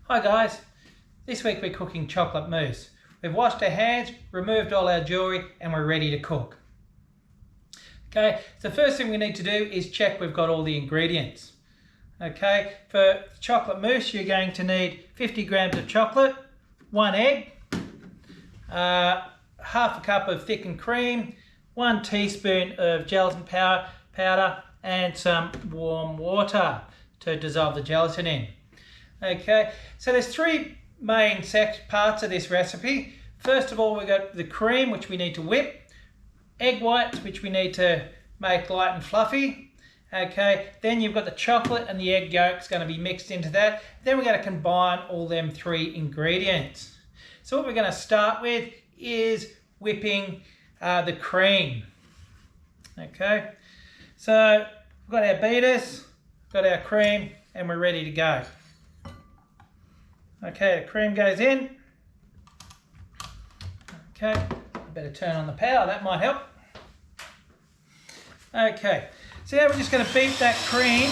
Hi guys, this week we're cooking chocolate mousse. We've washed our hands, removed all our jewellery and we're ready to cook. Okay, so the first thing we need to do is check we've got all the ingredients. Okay, for chocolate mousse you're going to need 50 grams of chocolate, 1 egg, half a cup of thickened cream, 1 teaspoon of gelatin powder and some warm water to dissolve the gelatin in. Okay, so there's 3 main parts of this recipe. First of all, we've got the cream, which we need to whip, egg whites, which we need to make light and fluffy. Okay, then you've got the chocolate and the egg yolk's going to be mixed into that. Then we're going to combine all them 3 ingredients. So what we're going to start with is whipping the cream. Okay, so we've got our beaters, got our cream, and we're ready to go. Okay, the cream goes in. Okay, better turn on the power, that might help. Okay, so now we're just going to beat that cream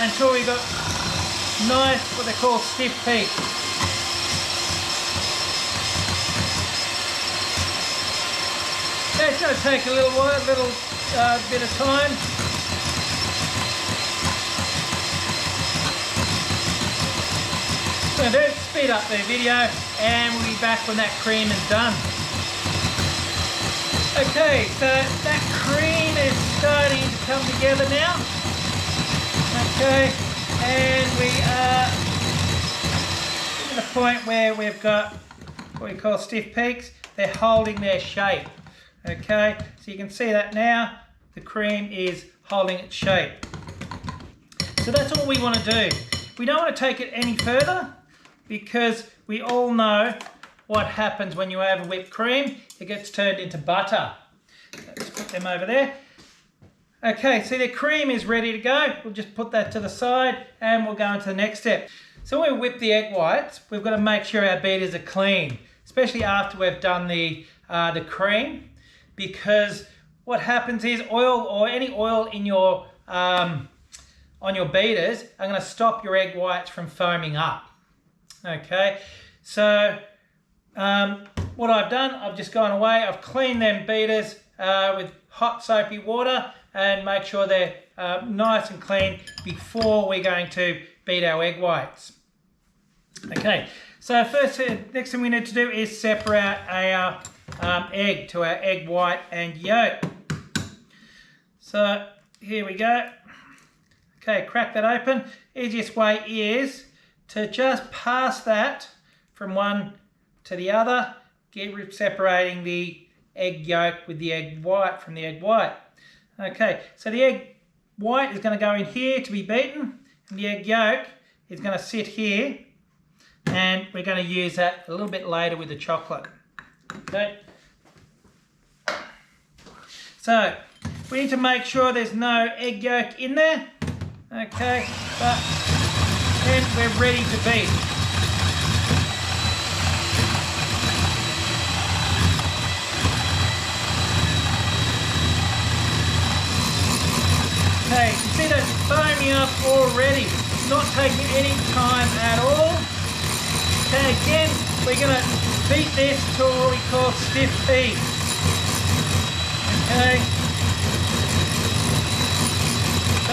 until we've got nice, what they call stiff peaks. Okay, it's going to take a little while, bit of time. What I'm going to do is speed up the video and we'll be back when that cream is done. Okay, so that cream is starting to come together now. Okay, and we are at the point where we've got what we call stiff peaks. They're holding their shape. Okay, so you can see that now the cream is holding its shape. So that's all we want to do. We don't want to take it any further because we all know what happens when you over whip cream. It gets turned into butter. Let's put them over there. Okay, so the cream is ready to go. We'll just put that to the side and we'll go into the next step. So when we whip the egg whites, we've got to make sure our beaters are clean, especially after we've done the cream, because what happens is oil or any oil in your on your beaters are going to stop your egg whites from foaming up. Okay, so what I've done, I've just gone away, I've cleaned them beaters with hot soapy water and make sure they're nice and clean before we're going to beat our egg whites. Okay, so next thing we need to do is separate our egg to our egg white and yolk. So here we go. Okay, crack that open. Easiest way is to just pass that from one to the other, separating the egg yolk with the egg white from the egg white. Okay, so the egg white is going to go in here to be beaten, and the egg yolk is going to sit here, and we're going to use that a little bit later with the chocolate. Okay. So we need to make sure there's no egg yolk in there. Okay, but then we're ready to beat. Okay, you see that's foaming up already. It's not taking any time at all. Okay, again, we're going to beat this to what we call stiff peaks. Okay.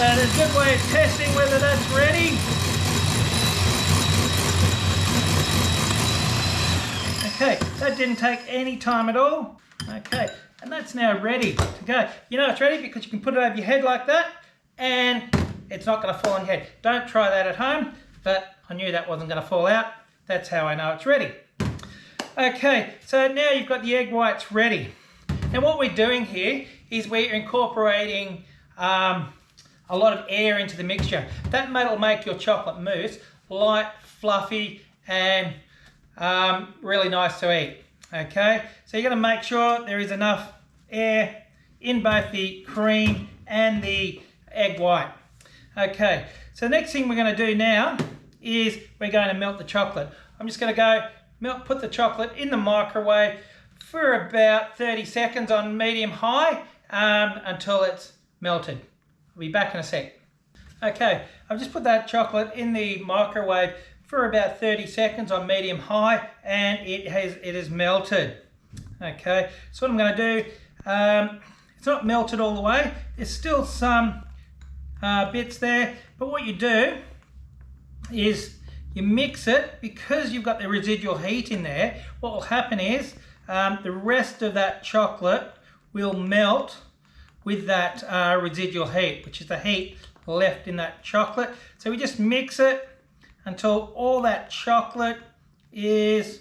A good way of testing whether that's ready. Okay, that didn't take any time at all. Okay, and that's now ready to go. You know it's ready because you can put it over your head like that and it's not going to fall on your head. Don't try that at home, but I knew that wasn't going to fall out. That's how I know it's ready. Okay, so now you've got the egg whites ready. And what we're doing here is we're incorporating a lot of air into the mixture. That will make your chocolate mousse light, fluffy, and really nice to eat. Okay, so you're going to make sure there is enough air in both the cream and the egg white. Okay, so the next thing we're going to do now is we're going to melt the chocolate. I'm just going to put the chocolate in the microwave for about 30 seconds on medium-high until it's melted. I'll be back in a sec. Okay, I've just put that chocolate in the microwave for about 30 seconds on medium high, and it has melted. Okay, so what I'm going to do, it's not melted all the way, there's still some bits there, but what you do is you mix it. Because you've got the residual heat in there, what will happen is the rest of that chocolate will melt with that residual heat, which is the heat left in that chocolate. So we just mix it until all that chocolate is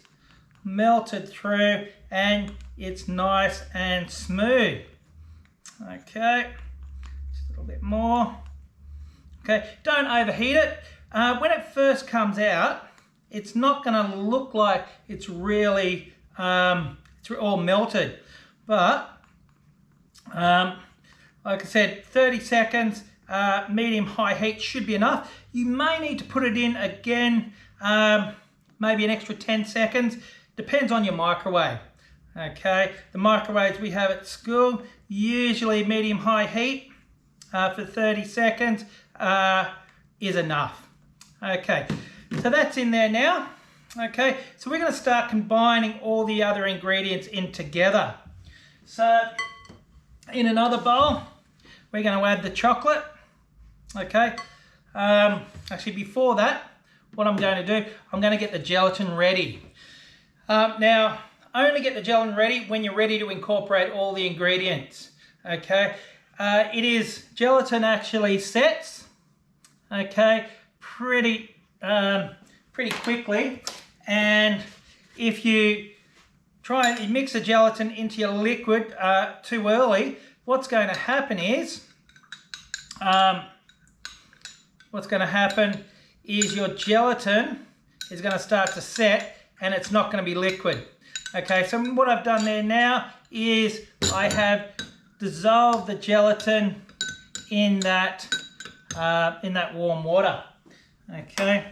melted through and it's nice and smooth. Okay, just a little bit more. Okay, don't overheat it. When it first comes out, it's not going to look like it's really it's all melted, but like I said, 30 seconds medium high heat should be enough. You may need to put it in again, maybe an extra 10 seconds, depends on your microwave. Okay, the microwaves we have at school, usually medium high heat for 30 seconds is enough. Okay, so that's in there now. Okay, so we're going to start combining all the other ingredients in together. So in another bowl, we're going to add the chocolate. Okay, actually before that, what I'm going to do, I'm going to get the gelatin ready. Now, only get the gelatin ready when you're ready to incorporate all the ingredients. Okay, gelatin actually sets, okay, pretty quickly, and if you try and mix the gelatin into your liquid too early, what's going to happen is your gelatin is going to start to set and it's not going to be liquid. Okay, so what I've done there now is I have dissolved the gelatin in that warm water. Okay,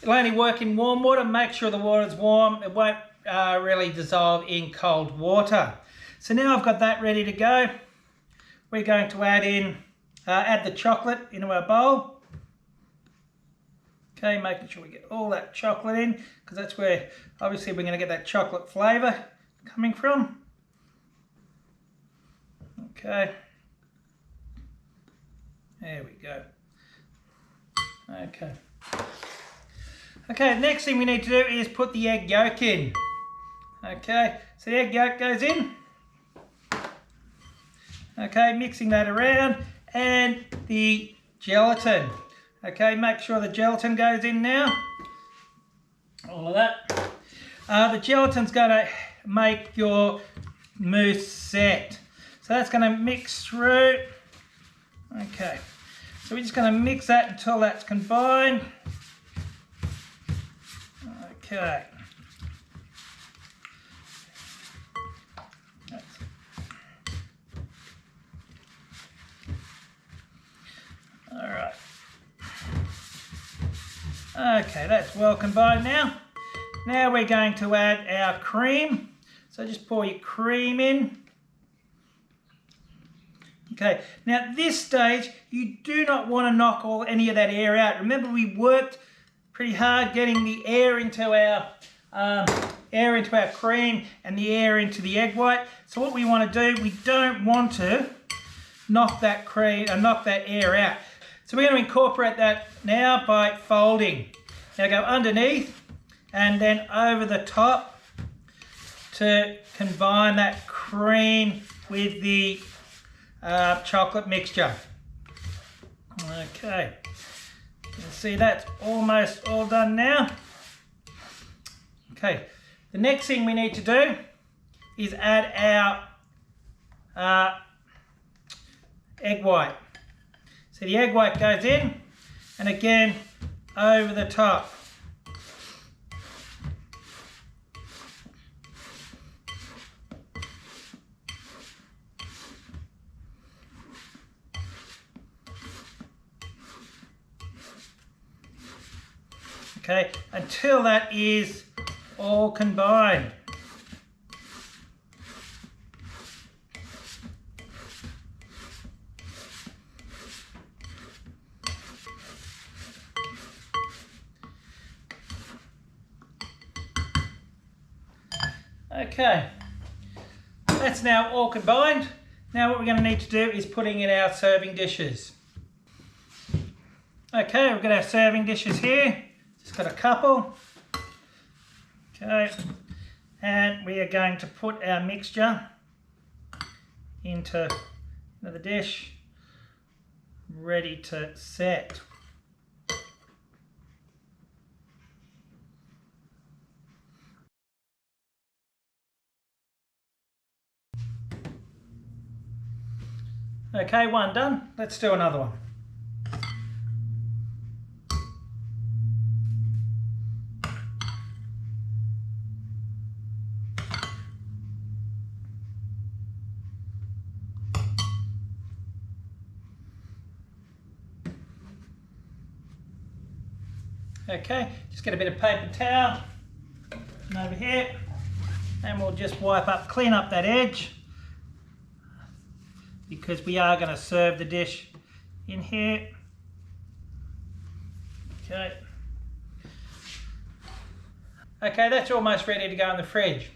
it'll only work in warm water. Make sure the water's warm. It won't really dissolve in cold water. So now I've got that ready to go. We're going to add the chocolate into our bowl. Okay, making sure we get all that chocolate in, because that's where obviously we're going to get that chocolate flavour coming from. Okay, there we go. Okay, next thing we need to do is put the egg yolk in. Okay, so the egg yolk goes in. Okay, mixing that around, and the gelatin. Okay, make sure the gelatin goes in now. All of that. The gelatin's going to make your mousse set. So that's going to mix through. Okay, so we're just going to mix that until that's combined. Okay. All right. Okay, that's well combined now. Now we're going to add our cream. So just pour your cream in. Okay, now at this stage, you do not want to knock any of that air out. Remember, we worked pretty hard getting the air into our cream and the air into the egg white. So what we want to do, we don't want to knock that air out. So we're going to incorporate that now by folding. Now go underneath and then over the top to combine that cream with the chocolate mixture. Okay, you can see that's almost all done now. Okay, the next thing we need to do is add our egg white. So the egg white goes in, and again over the top. Okay, until that is all combined. Okay, that's now all combined. Now what we're going to need to do is putting in our serving dishes. Okay, we've got our serving dishes here. Just got a couple. Okay, and we are going to put our mixture into the dish, ready to set. Okay, one done. Let's do another one. Okay, just get a bit of paper towel over here and we'll just wipe up, clean up that edge, because we are going to serve the dish in here. Okay. Okay, that's almost ready to go in the fridge.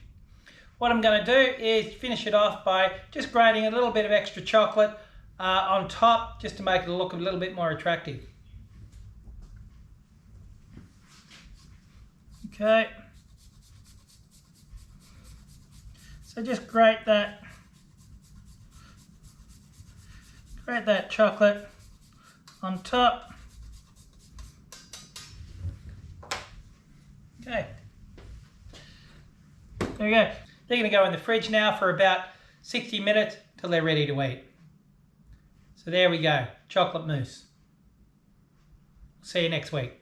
What I'm going to do is finish it off by just grating a little bit of extra chocolate on top, just to make it look a little bit more attractive. Okay. So just grate that chocolate on top. Okay. There we go. They're going to go in the fridge now for about 60 minutes till they're ready to eat. So there we go, chocolate mousse. See you next week.